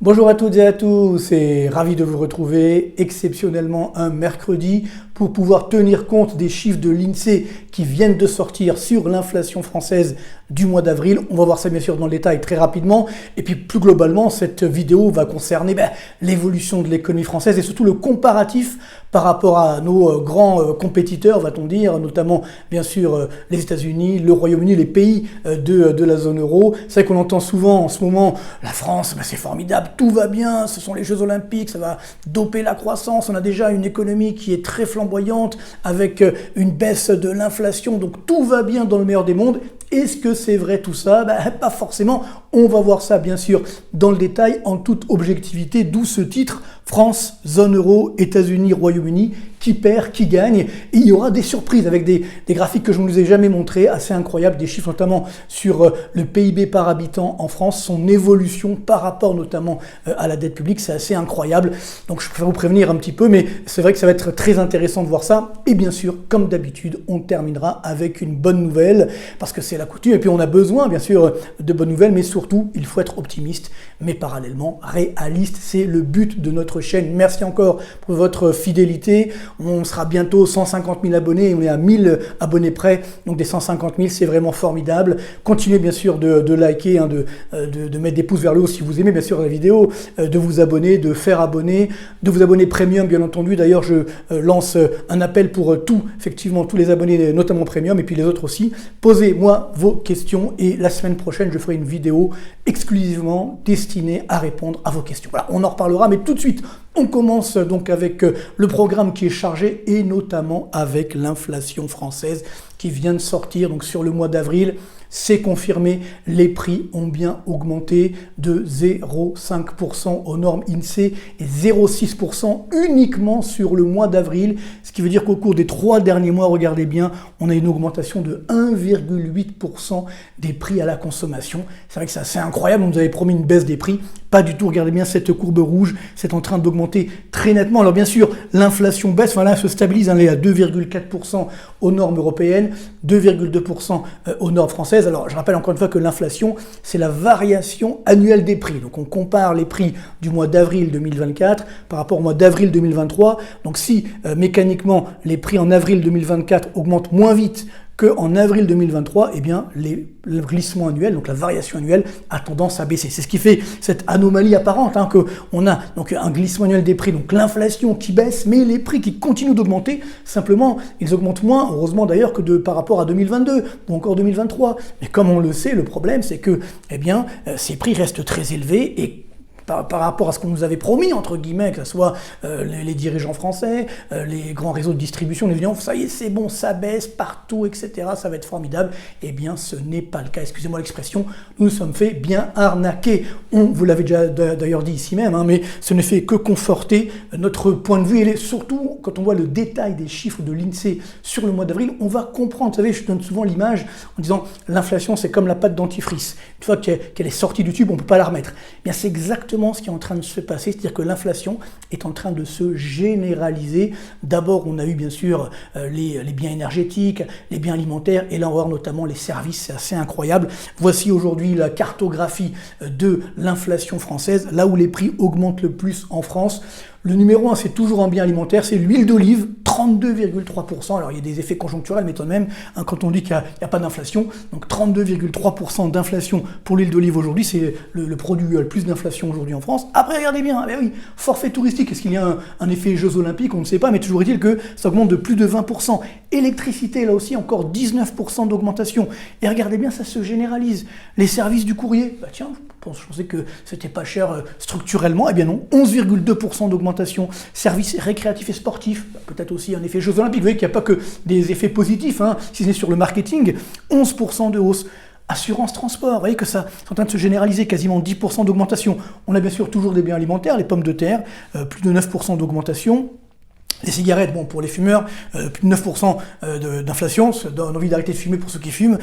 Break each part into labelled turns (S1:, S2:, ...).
S1: Bonjour à toutes et à tous, et ravi de vous retrouver exceptionnellement un mercredi pour pouvoir tenir compte des chiffres de l'INSEE qui viennent de sortir sur l'inflation française du mois d'avril. On va voir ça bien sûr dans le détail très rapidement. Et puis plus globalement, cette vidéo va concerner l'évolution de l'économie française et surtout le comparatif par rapport à nos grands compétiteurs, va-t-on dire, notamment bien sûr les États-Unis, le Royaume-Uni, les pays de la zone euro. C'est vrai qu'on entend souvent en ce moment, la France, c'est formidable, tout va bien, ce sont les Jeux Olympiques, ça va doper la croissance, on a déjà une économie qui est très flamboyante avec une baisse de l'inflation, donc tout va bien dans le meilleur des mondes. Est-ce que c'est vrai tout ça? Pas forcément. On va voir ça bien sûr dans le détail en toute objectivité, d'où ce titre France, zone euro, États-Unis, Royaume-Uni, qui perd, qui gagne. Et il y aura des surprises avec des graphiques que je ne vous ai jamais montrés, assez incroyables, des chiffres notamment sur le PIB par habitant en France, son évolution par rapport notamment à la dette publique, c'est assez incroyable. Donc je préfère vous prévenir un petit peu, mais c'est vrai que ça va être très intéressant de voir ça. Et bien sûr, comme d'habitude, on terminera avec une bonne nouvelle, parce que c'est la coutume, et puis on a besoin bien sûr de bonnes nouvelles, mais surtout, il faut être optimiste, mais parallèlement réaliste, c'est le but de notre chaîne. Merci encore pour votre fidélité. On sera bientôt 150 000 abonnés, on est à 1000 abonnés près, donc des 150 000, c'est vraiment formidable. Continuez bien sûr de liker, de mettre des pouces vers le haut si vous aimez bien sûr la vidéo, de vous abonner, de faire abonner, de vous abonner premium bien entendu. D'ailleurs, je lance un appel pour effectivement tous les abonnés, notamment premium, et puis les autres aussi. Posez-moi vos questions et la semaine prochaine, je ferai une vidéo exclusivement destinée à répondre à vos questions. Voilà, on en reparlera, mais tout de suite, on commence donc avec le programme qui est chargé et notamment avec l'inflation française qui vient de sortir donc sur le mois d'avril. C'est confirmé, les prix ont bien augmenté de 0,5% aux normes INSEE et 0,6% uniquement sur le mois d'avril, ce qui veut dire qu'au cours des 3 derniers mois, regardez bien, on a une augmentation de 1,8% des prix à la consommation. C'est vrai que c'est assez incroyable, on nous avait promis une baisse des prix, pas du tout, regardez bien cette courbe rouge, c'est en train d'augmenter très nettement. Alors bien sûr, l'inflation baisse, là, elle se stabilise, elle est à 2,4% aux normes européennes, 2,2% aux normes françaises. Alors, je rappelle encore une fois que l'inflation, c'est la variation annuelle des prix. Donc, on compare les prix du mois d'avril 2024 par rapport au mois d'avril 2023. Donc, si mécaniquement, les prix en avril 2024 augmentent moins vite qu'en avril 2023, eh bien, le glissement annuel, donc la variation annuelle, a tendance à baisser. C'est ce qui fait cette anomalie apparente, qu'on a donc un glissement annuel des prix, donc l'inflation qui baisse, mais les prix qui continuent d'augmenter. Simplement, ils augmentent moins, heureusement d'ailleurs, que par rapport à 2022 ou encore 2023. Mais comme on le sait, le problème, c'est que, ces prix restent très élevés et par rapport à ce qu'on nous avait promis, entre guillemets, que ce soit les dirigeants français, les grands réseaux de distribution, les disant ça y est, c'est bon, ça baisse partout, etc., ça va être formidable. Eh bien, ce n'est pas le cas. Excusez-moi l'expression, nous nous sommes fait bien arnaquer. Vous l'avez déjà d'ailleurs dit ici même, mais ce ne fait que conforter notre point de vue. Et surtout, quand on voit le détail des chiffres de l'INSEE sur le mois d'avril, on va comprendre. Vous savez, je donne souvent l'image en disant l'inflation, c'est comme la pâte dentifrice. Une fois qu'elle est sortie du tube, on ne peut pas la remettre. Eh bien, c'est exactement ce qui est en train de se passer, c'est-à-dire que l'inflation est en train de se généraliser. D'abord, on a eu bien sûr les biens énergétiques, les biens alimentaires, et là on va voir notamment les services, c'est assez incroyable. Voici aujourd'hui la cartographie de l'inflation française, là où les prix augmentent le plus en France. Le numéro 1, c'est toujours en biens alimentaires, c'est l'huile d'olive, 32,3%. Alors, il y a des effets conjoncturels, mais tout de même, quand on dit qu'il n'y a pas d'inflation, donc 32,3% d'inflation pour l'huile d'olive aujourd'hui, c'est le produit le plus d'inflation aujourd'hui en France. Après, regardez bien, oui, forfait touristique, est-ce qu'il y a un effet Jeux Olympiques? On ne sait pas, mais toujours est-il que ça augmente de plus de 20%. Électricité, là aussi, encore 19% d'augmentation. Et regardez bien, ça se généralise. Les services du courrier, tiens, je pensais que c'était pas cher structurellement, eh bien non, 11,2% d'augmentation. Services récréatifs et sportifs, peut-être aussi un effet Jeux Olympiques. Vous voyez qu'il n'y a pas que des effets positifs, si c'est sur le marketing, 11% de hausse. Assurance transport, vous voyez que ça est en train de se généraliser, quasiment 10% d'augmentation. On a bien sûr toujours des biens alimentaires, les pommes de terre, plus de 9% d'augmentation. Les cigarettes, bon, pour les fumeurs, plus de 9% d'inflation, ça donne envie d'arrêter de fumer pour ceux qui fument,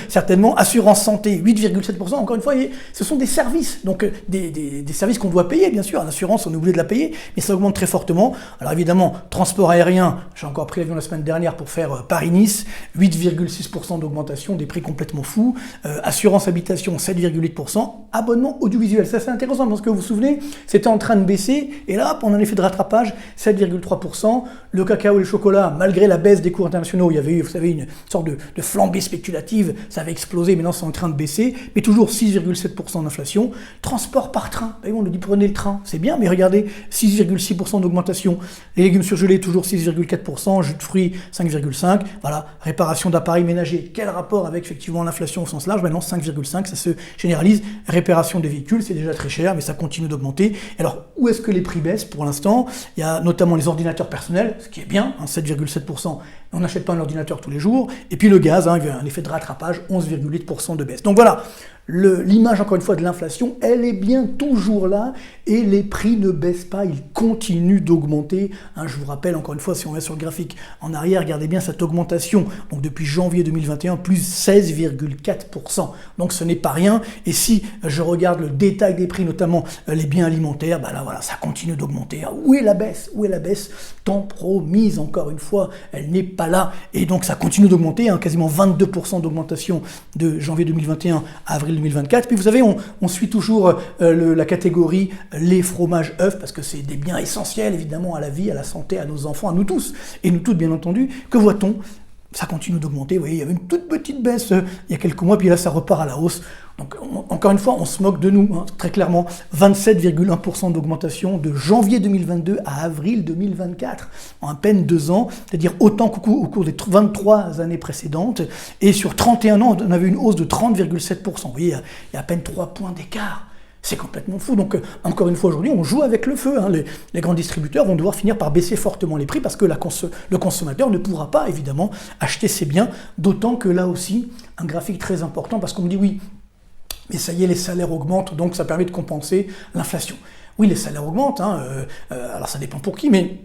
S1: certainement. Assurance santé, 8,7%, encore une fois, ce sont des services, donc des services qu'on doit payer, bien sûr. L'assurance, on est obligé de la payer, mais ça augmente très fortement. Alors évidemment, transport aérien, j'ai encore pris l'avion la semaine dernière pour faire Paris-Nice, 8,6% d'augmentation, des prix complètement fous. Assurance habitation, 7,8%. Abonnement audiovisuel, ça c'est intéressant, parce que vous vous souvenez, c'était en train de baisser, et là, pendant un effet de rattrapage, 7,3%. Le cacao et le chocolat, malgré la baisse des cours internationaux, il y avait eu, vous savez, une sorte de flambée spéculative, ça avait explosé, maintenant c'est en train de baisser, mais toujours 6,7% d'inflation. Transport par train, on nous dit prenez le train, c'est bien, mais regardez, 6,6% d'augmentation. Les légumes surgelés, toujours 6,4%, jus de fruits, 5,5%, voilà, réparation d'appareils ménagers. Quel rapport avec effectivement l'inflation au sens large? Maintenant 5,5%, ça se généralise. Réparation des véhicules, c'est déjà très cher, mais ça continue d'augmenter. Alors, où est-ce que les prix baissent pour l'instant? Il y a notamment les ordinateurs personnels, ce qui est bien, 7,7%, on n'achète pas un ordinateur tous les jours, et puis le gaz, il y a un effet de rattrapage, 11,8% de baisse. Donc voilà, l'image encore une fois de l'inflation, elle est bien toujours là, et les prix ne baissent pas, ils continuent d'augmenter. Je vous rappelle encore une fois, si on va sur le graphique en arrière, regardez bien cette augmentation, donc depuis janvier 2021, plus 16,4%, donc ce n'est pas rien, et si je regarde le détail des prix, notamment les biens alimentaires, là voilà, ça continue d'augmenter. Où est la baisse? Où est la baisse tant promise? Encore une fois, elle n'est pas là, et donc ça continue d'augmenter, quasiment 22% d'augmentation de janvier 2021 à avril 2024. Puis vous savez, on suit toujours la catégorie les fromages œufs, parce que c'est des biens essentiels évidemment à la vie, à la santé, à nos enfants, à nous tous, et nous toutes bien entendu. Que voit-on? Ça continue d'augmenter, vous voyez, il y avait une toute petite baisse il y a quelques mois, puis là ça repart à la hausse. Donc encore une fois, on se moque de nous, très clairement. 27,1% d'augmentation de janvier 2022 à avril 2024, en à peine 2 ans, c'est-à-dire autant qu'au cours des 23 années précédentes. Et sur 31 ans, on avait une hausse de 30,7%. Vous voyez, il y a à peine 3 points d'écart. C'est complètement fou. Donc, encore une fois, aujourd'hui, on joue avec le feu. Les grands distributeurs vont devoir finir par baisser fortement les prix parce que le consommateur ne pourra pas, évidemment, acheter ses biens. D'autant que là aussi, un graphique très important, parce qu'on me dit oui, mais ça y est, les salaires augmentent, donc ça permet de compenser l'inflation. Oui, les salaires augmentent, alors ça dépend pour qui, mais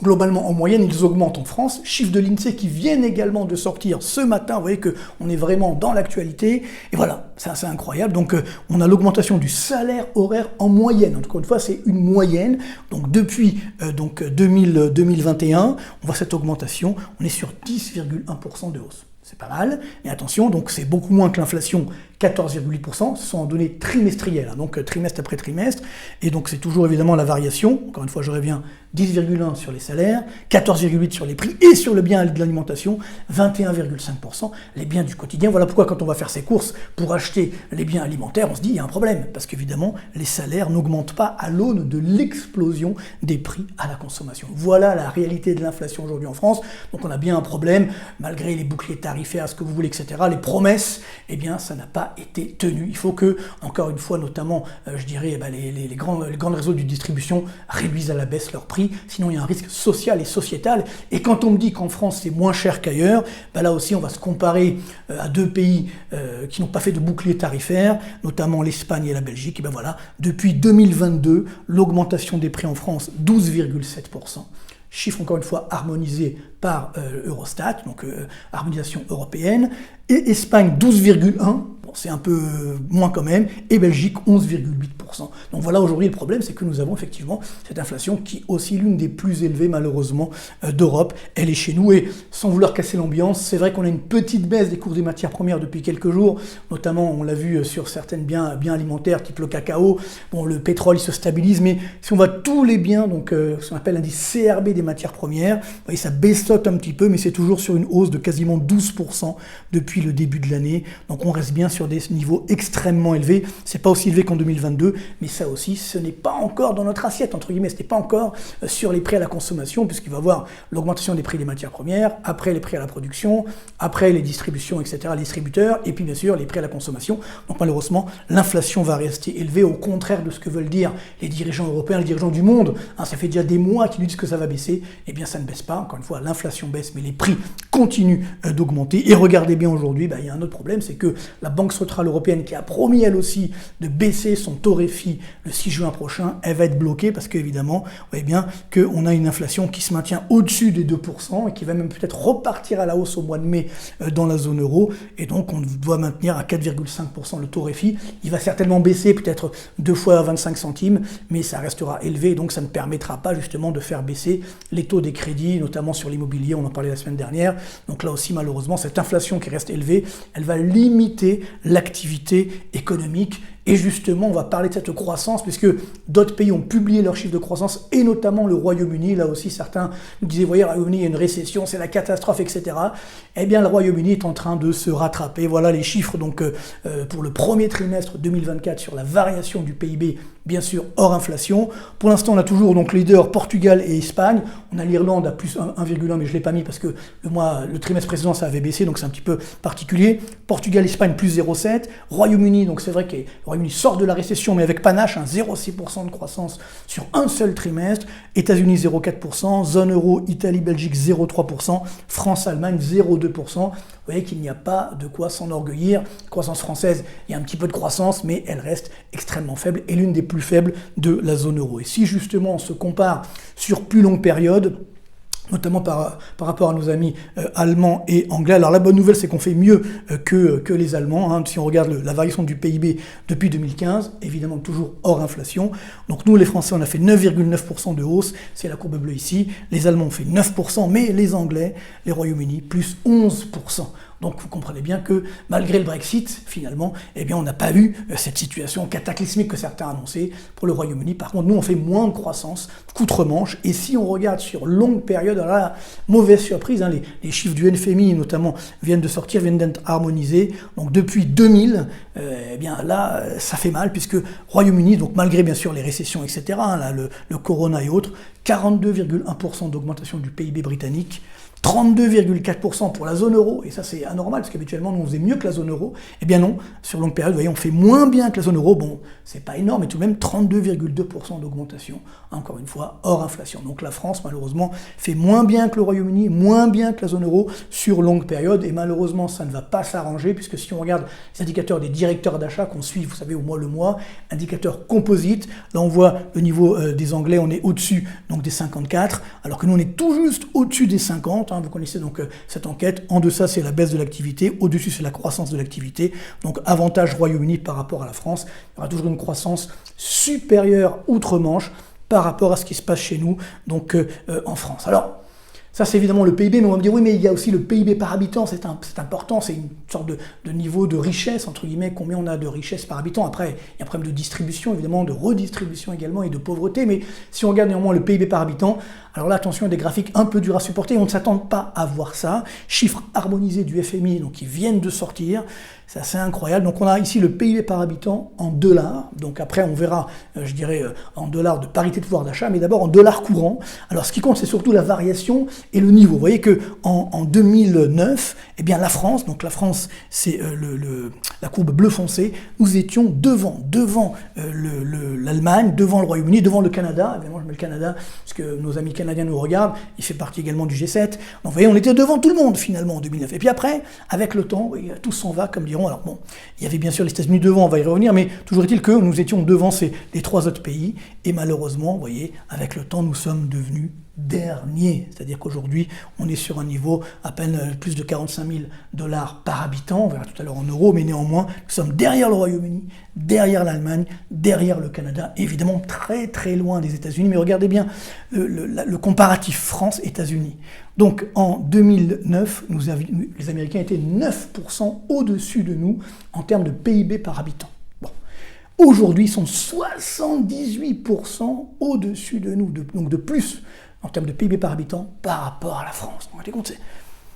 S1: globalement, en moyenne, ils augmentent en France. Chiffres de l'INSEE qui viennent également de sortir ce matin. Vous voyez qu'on est vraiment dans l'actualité. Et voilà, c'est assez incroyable. Donc, on a l'augmentation du salaire horaire en moyenne. Encore une fois, c'est une moyenne. Donc, depuis 2021, on voit cette augmentation. On est sur 10,1% de hausse. C'est pas mal, mais attention, donc c'est beaucoup moins que l'inflation, 14,8%, ce sont en données trimestrielles, donc trimestre après trimestre, et donc c'est toujours évidemment la variation, encore une fois je reviens, 10,1 sur les salaires, 14,8 sur les prix, et sur le bien de l'alimentation, 21,5%, les biens du quotidien. Voilà pourquoi quand on va faire ses courses pour acheter les biens alimentaires, on se dit il y a un problème, parce qu'évidemment les salaires n'augmentent pas à l'aune de l'explosion des prix à la consommation. Voilà la réalité de l'inflation aujourd'hui en France, donc on a bien un problème, malgré les boucliers tarifaires, ce que vous voulez, etc., les promesses, eh bien ça n'a pas été tenu. Il faut que, encore une fois, notamment, je dirais, les grands réseaux de distribution réduisent à la baisse leurs prix, sinon il y a un risque social et sociétal. Et quand on me dit qu'en France c'est moins cher qu'ailleurs, là aussi on va se comparer à 2 pays qui n'ont pas fait de bouclier tarifaire, notamment l'Espagne et la Belgique. Et voilà, depuis 2022, l'augmentation des prix en France, 12,7%. Chiffre encore une fois harmonisé par Eurostat, donc harmonisation européenne, et Espagne 12,1%, bon, c'est un peu moins quand même, et Belgique 11,8%. Donc voilà, aujourd'hui le problème c'est que nous avons effectivement cette inflation qui est aussi l'une des plus élevées malheureusement d'Europe, elle est chez nous, et sans vouloir casser l'ambiance, c'est vrai qu'on a une petite baisse des cours des matières premières depuis quelques jours, notamment on l'a vu sur certains biens alimentaires type le cacao, bon le pétrole il se stabilise, mais si on voit tous les biens, donc ce qu'on appelle l'indice CRB des matières premières, vous voyez ça baissote un petit peu, mais c'est toujours sur une hausse de quasiment 12% depuis le début de l'année, donc on reste bien sur des niveaux extrêmement élevés, c'est pas aussi élevé qu'en 2022, mais ça aussi ce n'est pas encore dans notre assiette, entre guillemets, ce n'est pas encore sur les prix à la consommation, puisqu'il va y avoir l'augmentation des prix des matières premières, après les prix à la production, après les distributions, etc., les distributeurs, et puis bien sûr les prix à la consommation. Donc malheureusement, l'inflation va rester élevée, au contraire de ce que veulent dire les dirigeants européens, les dirigeants du monde, ça fait déjà des mois qu'ils nous disent que ça va baisser, eh bien ça ne baisse pas, encore une fois, l'inflation baisse, mais les prix continuent d'augmenter, et regardez bien aujourd'hui, il y a un autre problème, c'est que la Banque Banque centrale européenne qui a promis elle aussi de baisser son taux réfi le 6 juin prochain, elle va être bloquée parce qu'évidemment, vous voyez bien qu'on a une inflation qui se maintient au-dessus des 2% et qui va même peut-être repartir à la hausse au mois de mai dans la zone euro. Et donc, on doit maintenir à 4,5% le taux réfi. Il va certainement baisser peut-être 2 fois à 25 centimes, mais ça restera élevé. Et donc, ça ne permettra pas justement de faire baisser les taux des crédits, notamment sur l'immobilier. On en parlait la semaine dernière. Donc là aussi, malheureusement, cette inflation qui reste élevée, elle va limiter l'activité économique. Et justement, on va parler de cette croissance, puisque d'autres pays ont publié leurs chiffres de croissance, et notamment le Royaume-Uni. Là aussi, certains nous disaient, voyez, le Royaume-Uni, il y a une récession, c'est la catastrophe, etc. Eh bien, le Royaume-Uni est en train de se rattraper. Voilà les chiffres donc pour le premier trimestre 2024 sur la variation du PIB, bien sûr, hors inflation. Pour l'instant, on a toujours donc leader Portugal et Espagne. On a l'Irlande à plus 1,1, mais je ne l'ai pas mis parce que le trimestre précédent, ça avait baissé, donc c'est un petit peu particulier. Portugal, Espagne, plus 0,7. Royaume-Uni, donc c'est vrai que le Royaume-Uni sort de la récession, mais avec panache, 0,6% de croissance sur un seul trimestre. États-Unis, 0,4%. Zone euro, Italie, Belgique, 0,3%. France, Allemagne, 0,2%. Vous voyez qu'il n'y a pas de quoi s'enorgueillir. Croissance française, il y a un petit peu de croissance, mais elle reste extrêmement faible et l'une des plus faibles de la zone euro. Et si justement on se compare sur plus longue période, notamment par rapport à nos amis allemands et anglais. Alors la bonne nouvelle, c'est qu'on fait mieux que les Allemands. Hein. Si on regarde la variation du PIB depuis 2015, évidemment toujours hors inflation. Donc nous, les Français, on a fait 9,9% de hausse. C'est la courbe bleue ici. Les Allemands ont fait 9%, mais les Anglais, les Royaumes-Unis, plus 11%. Donc vous comprenez bien que malgré le Brexit, finalement, eh bien, on n'a pas eu cette situation cataclysmique que certains annonçaient pour le Royaume-Uni. Par contre, nous, on fait moins de croissance qu'outre-Manche. Et si on regarde sur longue période, alors là, mauvaise surprise, hein, les chiffres du FMI notamment viennent d'être harmonisés. Donc depuis 2000, eh bien là, ça fait mal puisque Royaume-Uni, donc malgré bien sûr les récessions, etc., hein, là, le corona et autres, 42,1% d'augmentation du PIB britannique, 32,4% pour la zone euro, et ça c'est anormal, parce qu'habituellement nous on faisait mieux que la zone euro. Eh bien non, sur longue période, vous voyez, on fait moins bien que la zone euro. Bon, c'est pas énorme, mais tout de même 32,2% d'augmentation, encore une fois, hors inflation. Donc la France, malheureusement, fait moins bien que le Royaume-Uni, moins bien que la zone euro sur longue période, et malheureusement ça ne va pas s'arranger, puisque si on regarde les indicateurs des directeurs d'achat qu'on suit, vous savez, au mois le mois, indicateurs composites, là on voit le niveau des Anglais, on est au-dessus donc des 54, alors que nous on est tout juste au-dessus des 50, vous connaissez donc cette enquête. En deçà, c'est la baisse de l'activité. Au-dessus, c'est la croissance de l'activité. Donc, avantage Royaume-Uni par rapport à la France. Il y aura toujours une croissance supérieure outre-Manche par rapport à ce qui se passe chez nous, donc en France. Alors, ça, c'est évidemment le PIB, mais on va me dire, oui, mais il y a aussi le PIB par habitant, c'est important, c'est une sorte de niveau de richesse, entre guillemets, combien on a de richesse par habitant. Après, il y a un problème de distribution, évidemment, de redistribution également, et de pauvreté, mais si on regarde néanmoins le PIB par habitant, alors là, attention, des graphiques un peu durs à supporter, on ne s'attend pas à voir ça. Chiffres harmonisés du FMI, donc qui viennent de sortir, c'est assez incroyable. Donc on a ici le PIB par habitant en dollars. Donc après on verra, je dirais, en dollars de parité de pouvoir d'achat, mais d'abord en dollars courants. Alors ce qui compte, c'est surtout la variation et le niveau. Vous voyez que en 2009, eh bien la France, donc la France, c'est la courbe bleu foncé, nous étions devant l'Allemagne, devant le Royaume-Uni, devant le Canada. Évidemment, je mets le Canada parce que nos amis canadiens nous regardent. Il fait partie également du G7. Donc vous voyez, on était devant tout le monde finalement en 2009. Et puis après, avec le temps, oui, tout s'en va comme diront. Alors bon, il y avait bien sûr les États-Unis devant, on va y revenir, mais toujours est-il que nous étions devant les trois autres pays, et malheureusement, vous voyez, avec le temps, nous sommes devenus derniers. C'est-à-dire qu'aujourd'hui, on est sur un niveau à peine plus de 45 000 $ par habitant, on verra tout à l'heure en euros, mais néanmoins, nous sommes derrière le Royaume-Uni, derrière l'Allemagne, derrière le Canada, évidemment très très loin des États-Unis, mais regardez bien le comparatif France-États-Unis. Donc en 2009, les Américains étaient 9% au-dessus de nous en termes de PIB par habitant. Bon. Aujourd'hui, ils sont 78% au-dessus de nous, donc de plus en termes de PIB par habitant par rapport à la France. Vous vous rendez compte,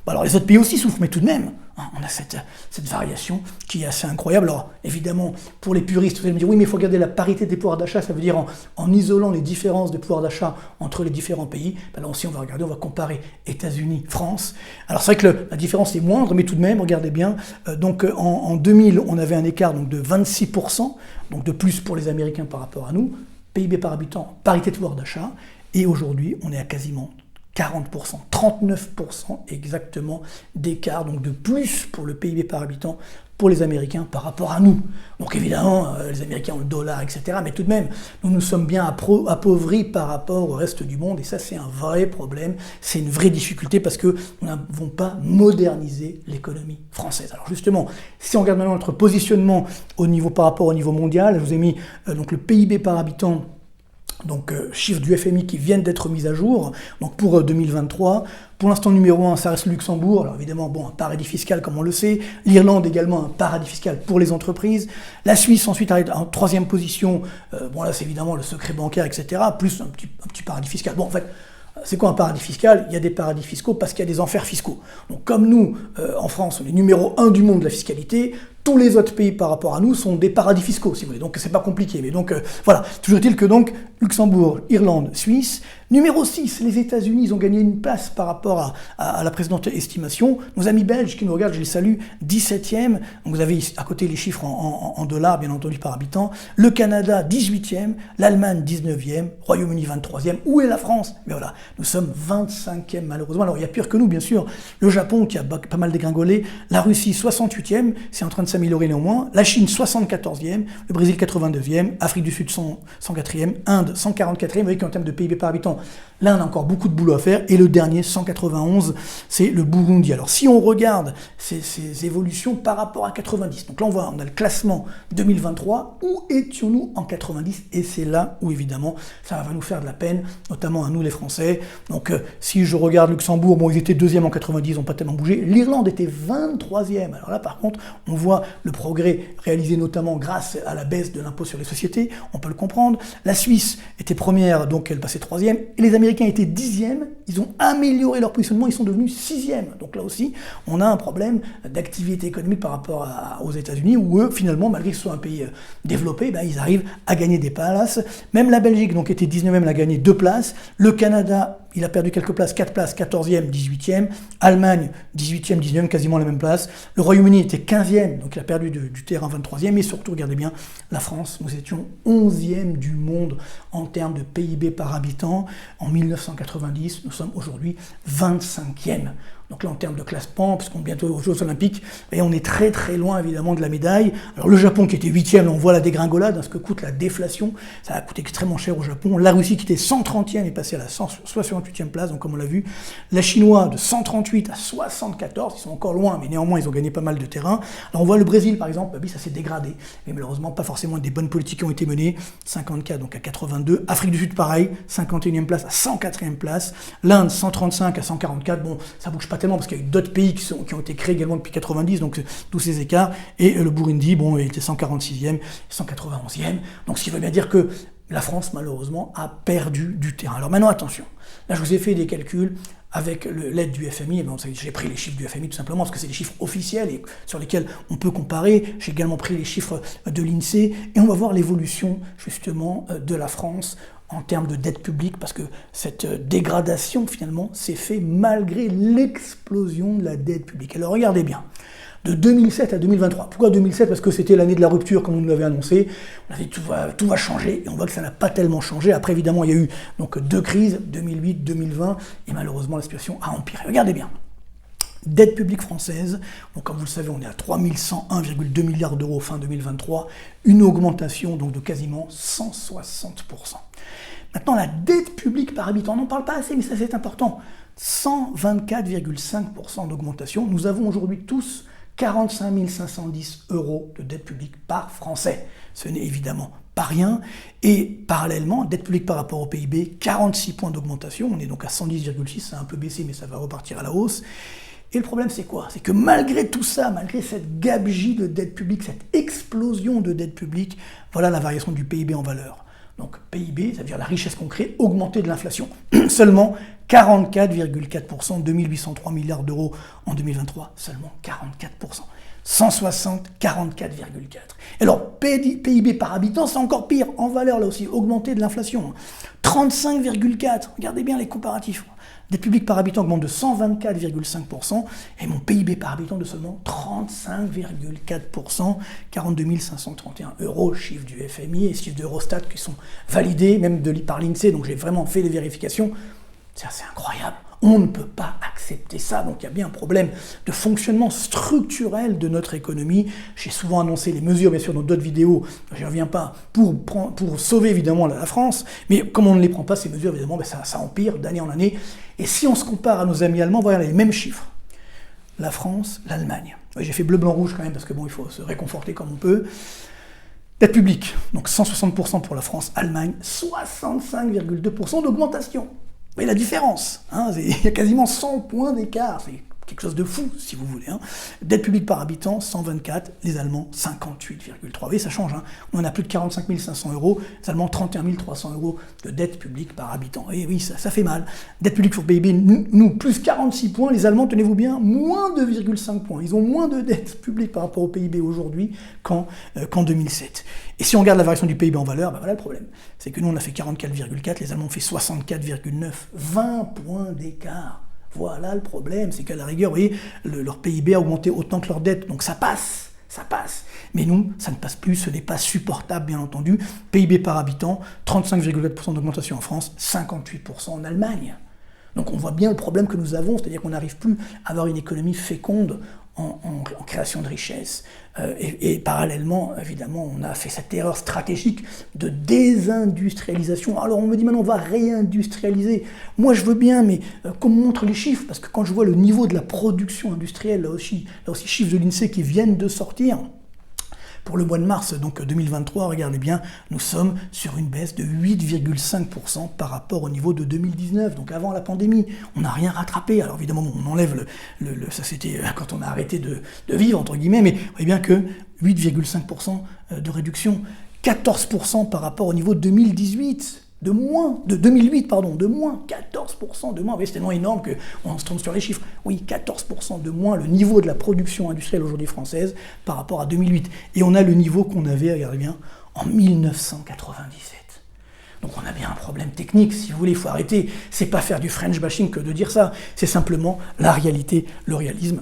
S1: alors les autres pays aussi souffrent, mais tout de même, on a cette variation qui est assez incroyable. Alors évidemment, pour les puristes, vous allez me dire, oui, mais il faut regarder la parité des pouvoirs d'achat, ça veut dire en isolant les différences de pouvoir d'achat entre les différents pays. Ben là aussi, on va regarder, on va comparer États-Unis, France. Alors c'est vrai que la différence est moindre, mais tout de même, regardez bien, donc en 2000, on avait un écart donc, de 26%, donc de plus pour les Américains par rapport à nous, PIB par habitant, parité de pouvoir d'achat, et aujourd'hui, on est à quasiment 40%, 39% exactement d'écart, donc de plus pour le PIB par habitant pour les Américains par rapport à nous. Donc évidemment, les Américains ont le dollar, etc. Mais tout de même, nous sommes bien appauvris par rapport au reste du monde. Et ça, c'est un vrai problème. C'est une vraie difficulté parce que nous n'avons pas modernisé l'économie française. Alors justement, si on regarde maintenant notre positionnement par rapport au niveau mondial, je vous ai mis donc le PIB par habitant. Donc chiffres du FMI qui viennent d'être mis à jour, donc pour 2023. Pour l'instant, numéro 1, ça reste le Luxembourg. Alors évidemment, un paradis fiscal comme on le sait. L'Irlande également, un paradis fiscal pour les entreprises. La Suisse ensuite arrive en 3e position. Là c'est évidemment le secret bancaire, etc. Plus un petit paradis fiscal. Bon, en fait, c'est quoi un paradis fiscal? Il y a des paradis fiscaux parce qu'il y a des enfers fiscaux. Donc comme nous, en France, on est numéro 1 du monde de la fiscalité, tous les autres pays par rapport à nous sont des paradis fiscaux, si vous voulez. Donc c'est pas compliqué. Mais donc voilà, toujours est-il que donc Luxembourg, Irlande, Suisse. Numéro 6, les États-Unis, ils ont gagné une place par rapport à la précédente estimation. Nos amis belges qui nous regardent, je les salue, 17e. Donc vous avez à côté les chiffres en dollars, bien entendu, par habitant. Le Canada, 18e. L'Allemagne, 19e. Royaume-Uni, 23e. Où est la France? Mais voilà, nous sommes 25e, malheureusement. Alors il y a pire que nous, bien sûr. Le Japon, qui a pas mal dégringolé. La Russie, 68e. C'est en train de s'améliorer néanmoins. La Chine, 74e. Le Brésil, 82e. Afrique du Sud, 104e. Inde, 144e. Vous voyez qu'en termes de PIB par habitant, là, on a encore beaucoup de boulot à faire. Et le dernier, 191, c'est le Burundi. Alors, si on regarde ces évolutions par rapport à 90, donc là, on a le classement 2023. Où étions-nous en 90? Et c'est là où, évidemment, ça va nous faire de la peine, notamment à nous, les Français. Donc, si je regarde Luxembourg, ils étaient 2e en 90, ils n'ont pas tellement bougé. L'Irlande était 23e. Alors là, par contre, on voit le progrès réalisé notamment grâce à la baisse de l'impôt sur les sociétés. On peut le comprendre. La Suisse était première, donc elle passait 3e. Et les Américains étaient 10e, ils ont amélioré leur positionnement, ils sont devenus 6e. Donc là aussi, on a un problème d'activité économique par rapport aux États-Unis, où eux, finalement, malgré que ce soit un pays développé, ils arrivent à gagner des places. Même la Belgique, donc était 19e, elle a gagné 2 places. Le Canada, il a perdu quelques places, 4 places, 14e, 18e. Allemagne, 18e, 19e, quasiment la même place. Le Royaume-Uni était 15e, donc il a perdu du terrain, 23e. Et surtout, regardez bien, la France, nous étions 11e du monde en termes de PIB par habitant. En 1990, nous sommes aujourd'hui 25e. Donc là, en termes de classement, puisqu'on est bientôt aux Jeux Olympiques, et on est très très loin évidemment de la médaille. Alors le Japon qui était 8e, on voit la dégringolade, ce que coûte la déflation, ça a coûté extrêmement cher au Japon. La Russie qui était 130e est passée à la 168e place, donc comme on l'a vu. La Chinoise de 138 à 74, ils sont encore loin, mais néanmoins ils ont gagné pas mal de terrain. Alors on voit le Brésil par exemple, ça s'est dégradé, mais malheureusement pas forcément des bonnes politiques qui ont été menées. 54 donc à 82. Afrique du Sud pareil, 51e place à 104e place. L'Inde 135 à 144, ça bouge pas tellement parce qu'il y a eu d'autres pays qui ont été créés également depuis 90, donc tous ces écarts. Et le Burundi, il était 146e, 191e. Donc ce qui veut bien dire que la France, malheureusement, a perdu du terrain. Alors maintenant, attention. Là, je vous ai fait des calculs avec l'aide du FMI. J'ai pris les chiffres du FMI tout simplement parce que c'est des chiffres officiels et sur lesquels on peut comparer. J'ai également pris les chiffres de l'INSEE et on va voir l'évolution justement de la France en termes de dette publique, parce que cette dégradation, finalement, s'est faite malgré l'explosion de la dette publique. Alors regardez bien, de 2007 à 2023. Pourquoi 2007? Parce que c'était l'année de la rupture, comme on nous l'avait annoncé. On avait dit tout va changer, et on voit que ça n'a pas tellement changé. Après, évidemment, il y a eu donc 2 crises, 2008, 2020, et malheureusement, la situation a empiré. Regardez bien. Dette publique française, donc comme vous le savez, on est à 3101,2 milliards d'euros fin 2023, une augmentation donc de quasiment 160%. Maintenant, la dette publique par habitant, on n'en parle pas assez, mais ça c'est important, 124,5% d'augmentation. Nous avons aujourd'hui tous 45 510 euros de dette publique par Français. Ce n'est évidemment pas rien. Et parallèlement, dette publique par rapport au PIB, 46 points d'augmentation. On est donc à 110,6, ça a un peu baissé, mais ça va repartir à la hausse. Et le problème, c'est quoi? C'est que malgré tout ça, malgré cette gabegie de dette publique, cette explosion de dette publique, voilà la variation du PIB en valeur. Donc PIB, ça veut dire la richesse qu'on crée, augmentée de l'inflation. Seulement 44,4%, 2803 milliards d'euros en 2023, seulement 44%. 160, 44,4. Alors, PIB par habitant, c'est encore pire, en valeur là aussi, augmenté de l'inflation. 35,4, regardez bien les comparatifs. Dette publique par habitant augmente de 124,5% et mon PIB par habitant de seulement 35,4%, 42 531 euros, chiffre du FMI et chiffre d'Eurostat qui sont validés, même par l'INSEE, donc j'ai vraiment fait les vérifications. C'est assez incroyable. On ne peut pas accepter ça. Donc il y a bien un problème de fonctionnement structurel de notre économie. J'ai souvent annoncé les mesures, bien sûr, dans d'autres vidéos, je n'y reviens pas, pour sauver évidemment la France, mais comme on ne les prend pas, ces mesures, évidemment, ça empire d'année en année. Et si on se compare à nos amis allemands, voilà les mêmes chiffres. La France, l'Allemagne. J'ai fait bleu, blanc, rouge quand même, parce que bon, il faut se réconforter comme on peut. Dette publique, donc 160% pour la France, Allemagne, 65,2% d'augmentation. Vous voyez la différence, hein, il y a quasiment 100 points d'écart, c'est quelque chose de fou, si vous voulez. Hein. Dette publique par habitant, 124, les Allemands, 58,3. Vous voyez, ça change. Hein. On a plus de 45 500 €, les Allemands, 31 300 € de dette publique par habitant. Et oui, ça fait mal. Dette publique sur PIB, nous, plus 46 points, les Allemands, tenez-vous bien, moins 2,5 points. Ils ont moins de dette publique par rapport au PIB aujourd'hui qu'en 2007. Et si on regarde la variation du PIB en valeur, voilà le problème. C'est que nous, on a fait 44,4, les Allemands ont fait 64,9. 20 points d'écart. Voilà le problème, c'est qu'à la rigueur, vous voyez, leur PIB a augmenté autant que leur dette, donc ça passe. Mais nous, ça ne passe plus, ce n'est pas supportable, bien entendu. PIB par habitant, 35,4% d'augmentation en France, 58% en Allemagne. Donc on voit bien le problème que nous avons, c'est-à-dire qu'on n'arrive plus à avoir une économie féconde en création de richesse. Et parallèlement, évidemment, on a fait cette erreur stratégique de désindustrialisation. Alors on me dit maintenant on va réindustrialiser. Moi je veux bien, mais qu'on me montre les chiffres, parce que quand je vois le niveau de la production industrielle, là aussi chiffres de l'INSEE qui viennent de sortir, pour le mois de mars donc 2023, regardez bien, nous sommes sur une baisse de 8,5% par rapport au niveau de 2019, donc avant la pandémie. On n'a rien rattrapé. Alors évidemment, on enlève ça c'était quand on a arrêté de vivre, entre guillemets, mais vous voyez bien que 8,5% de réduction, 14% par rapport au niveau de 2018. De moins 14% de moins. Vous voyez, c'est tellement énorme qu'on se trompe sur les chiffres. Oui, 14% de moins le niveau de la production industrielle aujourd'hui française par rapport à 2008. Et on a le niveau qu'on avait, regardez bien, en 1997. Donc on a bien un problème technique, si vous voulez, il faut arrêter. C'est pas faire du French bashing que de dire ça, c'est simplement la réalité, le réalisme.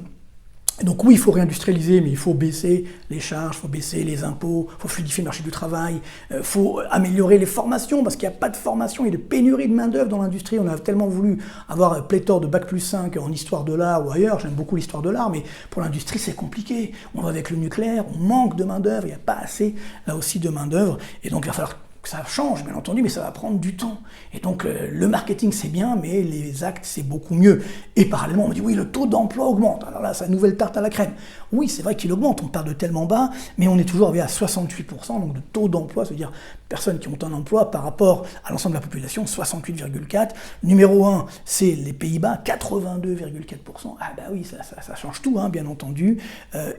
S1: Donc oui, il faut réindustrialiser, mais il faut baisser les charges, il faut baisser les impôts, il faut fluidifier le marché du travail, il faut améliorer les formations, parce qu'il n'y a pas de formation, il y a de pénurie de main-d'œuvre dans l'industrie. On a tellement voulu avoir pléthore de Bac+5 en histoire de l'art ou ailleurs, j'aime beaucoup l'histoire de l'art, mais pour l'industrie c'est compliqué. On va avec le nucléaire, on manque de main-d'œuvre, il n'y a pas assez là aussi de main-d'œuvre, et donc il va falloir ça change, bien entendu, mais ça va prendre du temps. Et donc, le marketing, c'est bien, mais les actes, c'est beaucoup mieux. Et parallèlement, on me dit, oui, le taux d'emploi augmente. Alors là, c'est une nouvelle tarte à la crème. Oui, c'est vrai qu'il augmente, on part de tellement bas, mais on est toujours arrivé à 68%, donc de taux d'emploi, c'est-à-dire personnes qui ont un emploi par rapport à l'ensemble de la population, 68,4. Numéro 1, c'est les Pays-Bas, 82,4%. Ah bah oui, ça change tout, hein, bien entendu.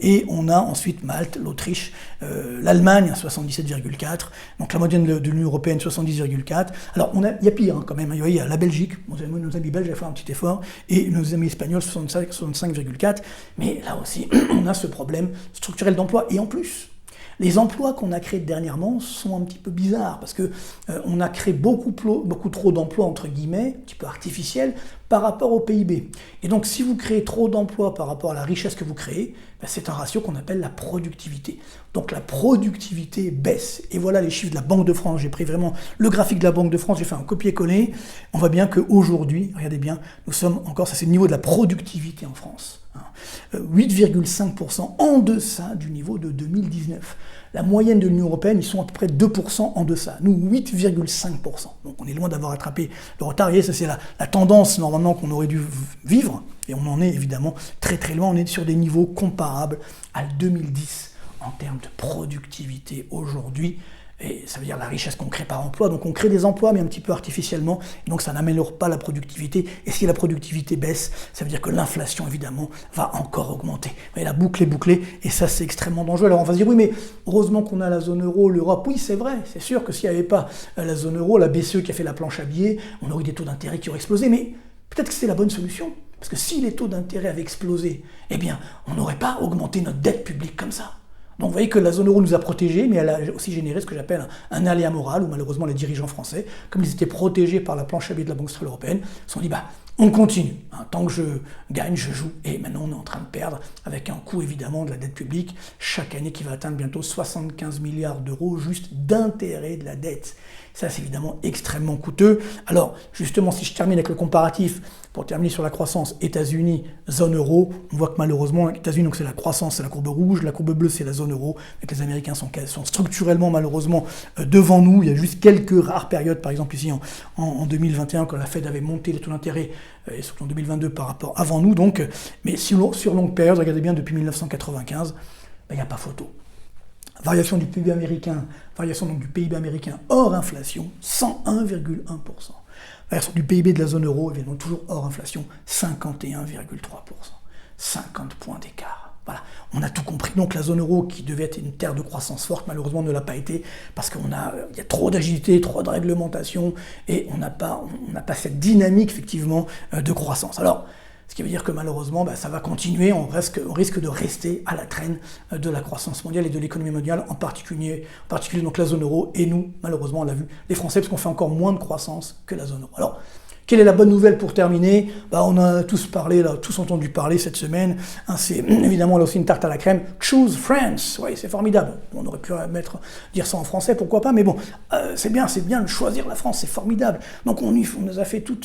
S1: Et on a ensuite Malte, l'Autriche, l'Allemagne, 77,4. Donc la moyenne de l'Union européenne, 70,4. Alors il y a pire hein, quand même. Il y a la Belgique, nos amis belges, j'ai fait un petit effort, et nos amis espagnols, 65,4. Mais là aussi, on a ce problème structurel d'emploi. Et en plus, les emplois qu'on a créés dernièrement sont un petit peu bizarres parce que on a créé beaucoup trop d'emplois entre guillemets, un petit peu artificiels, par rapport au PIB. Et donc si vous créez trop d'emplois par rapport à la richesse que vous créez, c'est un ratio qu'on appelle la productivité. Donc la productivité baisse. Et voilà les chiffres de la Banque de France. J'ai pris vraiment le graphique de la Banque de France, j'ai fait un copier-coller. On voit bien qu'aujourd'hui, regardez bien, nous sommes encore, ça c'est le niveau de la productivité en France. 8,5% en deçà du niveau de 2019. La moyenne de l'Union européenne, ils sont à peu près 2% en deçà. Nous, 8,5%. Donc on est loin d'avoir rattrapé le retard. Vous voyez, ça c'est la tendance normalement qu'on aurait dû vivre. Et on en est évidemment très très loin. On est sur des niveaux comparables à 2010 en termes de productivité aujourd'hui. Et ça veut dire la richesse qu'on crée par emploi. Donc on crée des emplois, mais un petit peu artificiellement. Et donc ça n'améliore pas la productivité. Et si la productivité baisse, ça veut dire que l'inflation, évidemment, va encore augmenter. Vous voyez, la boucle est bouclée. Et ça, c'est extrêmement dangereux. Alors on va se dire, oui, mais heureusement qu'on a la zone euro, l'Europe. Oui, c'est vrai. C'est sûr que s'il n'y avait pas la zone euro, la BCE qui a fait la planche à billets, on aurait eu des taux d'intérêt qui auraient explosé. Mais peut-être que c'était la bonne solution. Parce que si les taux d'intérêt avaient explosé, eh bien, on n'aurait pas augmenté notre dette publique comme ça. Donc vous voyez que la zone euro nous a protégés, mais elle a aussi généré ce que j'appelle un aléa moral, où malheureusement les dirigeants français, comme ils étaient protégés par la planche à billets de la Banque centrale européenne, se sont dit, On continue. Tant que je gagne, je joue. Et maintenant, on est en train de perdre avec un coût évidemment de la dette publique chaque année qui va atteindre bientôt 75 milliards d'euros juste d'intérêt de la dette. Ça, c'est évidemment extrêmement coûteux. Alors, justement, si je termine avec le comparatif, pour terminer sur la croissance États-Unis, zone euro, on voit que malheureusement, les États-Unis, donc c'est la croissance, c'est la courbe rouge, la courbe bleue, c'est la zone euro. Et que les Américains sont structurellement, malheureusement, devant nous. Il y a juste quelques rares périodes, par exemple ici en 2021, quand la Fed avait monté les taux d'intérêt, et surtout en 2022 par rapport avant nous. Donc, mais sur longue période, regardez bien, depuis 1995, il n'y a pas photo. Variation du PIB américain, variation donc du PIB américain hors inflation, 101,1%. Variation du PIB de la zone euro, évidemment toujours hors inflation, 51,3%. 50 points d'écart. Voilà, on a tout compris. Donc la zone euro, qui devait être une terre de croissance forte, malheureusement ne l'a pas été, parce qu'il y a trop d'agilité, trop de réglementation, et on n'a pas cette dynamique, effectivement, de croissance. Alors, ce qui veut dire que malheureusement, ça va continuer, on risque de rester à la traîne de la croissance mondiale et de l'économie mondiale, en particulier donc la zone euro, et nous, malheureusement, on l'a vu, les Français, parce qu'on fait encore moins de croissance que la zone euro. Alors, quelle est la bonne nouvelle pour terminer? On a tous entendu parler cette semaine. C'est évidemment là aussi une tarte à la crème. Choose France. Oui, c'est formidable. On aurait pu dire ça en français, pourquoi pas, mais bon, c'est bien de choisir la France, c'est formidable. Donc on nous a fait tout,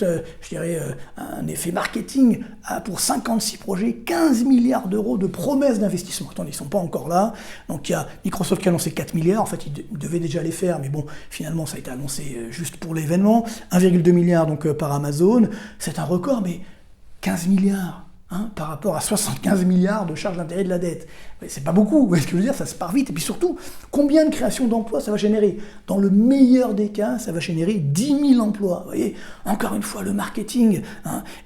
S1: un effet marketing pour 56 projets, 15 milliards d'euros de promesses d'investissement. Attendez, ils ne sont pas encore là. Donc il y a Microsoft qui a annoncé 4 milliards. En fait, ils devaient déjà les faire, mais bon, finalement, ça a été annoncé juste pour l'événement. 1,2 milliard donc par Amazon, c'est un record, mais 15 milliards par rapport à 75 milliards de charges d'intérêt de la dette. C'est pas beaucoup, vous voyez ce que je veux dire, ça se part vite. Et puis surtout, combien de créations d'emplois ça va générer? Dans le meilleur des cas, ça va générer 10 000 emplois. Vous voyez, encore une fois, le marketing.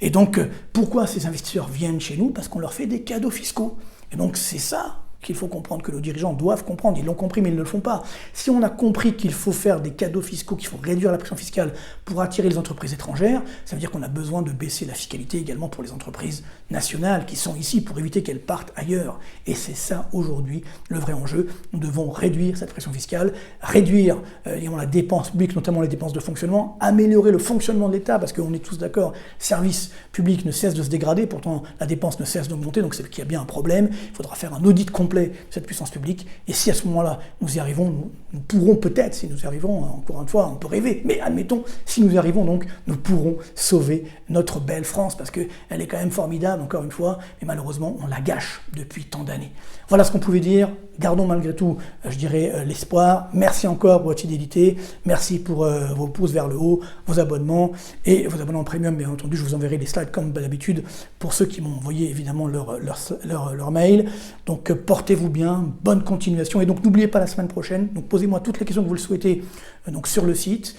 S1: Et donc, pourquoi ces investisseurs viennent chez nous? Parce qu'on leur fait des cadeaux fiscaux. Et donc, c'est ça qu'il faut comprendre, que nos dirigeants doivent comprendre. Ils l'ont compris, mais ils ne le font pas. Si on a compris qu'il faut faire des cadeaux fiscaux, qu'il faut réduire la pression fiscale pour attirer les entreprises étrangères, ça veut dire qu'on a besoin de baisser la fiscalité également pour les entreprises nationales qui sont ici pour éviter qu'elles partent ailleurs. Et c'est ça, aujourd'hui, le vrai enjeu. Nous devons réduire cette pression fiscale, réduire la dépense publique, notamment les dépenses de fonctionnement, améliorer le fonctionnement de l'État, parce qu'on est tous d'accord, le service public ne cesse de se dégrader, pourtant la dépense ne cesse d'augmenter, donc c'est qu'il y a bien un problème. Il faudra faire un audit complet de cette puissance publique, et si à ce moment-là nous y arrivons, nous pourrons peut-être, si nous y arrivons, encore une fois, on peut rêver, mais admettons, si nous y arrivons donc, nous pourrons sauver notre belle France, parce qu'elle est quand même formidable, encore une fois, mais malheureusement, on la gâche depuis tant d'années. Voilà ce qu'on pouvait dire. Gardons malgré tout, l'espoir. Merci encore pour votre fidélité. Merci pour vos pouces vers le haut, vos abonnements et vos abonnements premium. Bien entendu, je vous enverrai les slides comme d'habitude pour ceux qui m'ont envoyé évidemment leur mail. Donc portez-vous bien, bonne continuation. Et donc n'oubliez pas la semaine prochaine. Donc posez-moi toutes les questions que vous le souhaitez donc sur le site,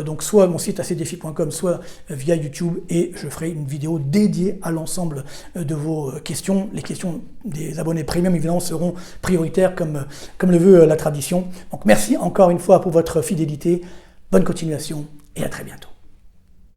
S1: donc soit mon site acdefi.com, soit via YouTube, et je ferai une vidéo dédiée à l'ensemble de vos questions. Les questions des abonnés premium évidemment seront prioritaires comme le veut la tradition. Donc merci encore une fois pour votre fidélité, bonne continuation et à très bientôt.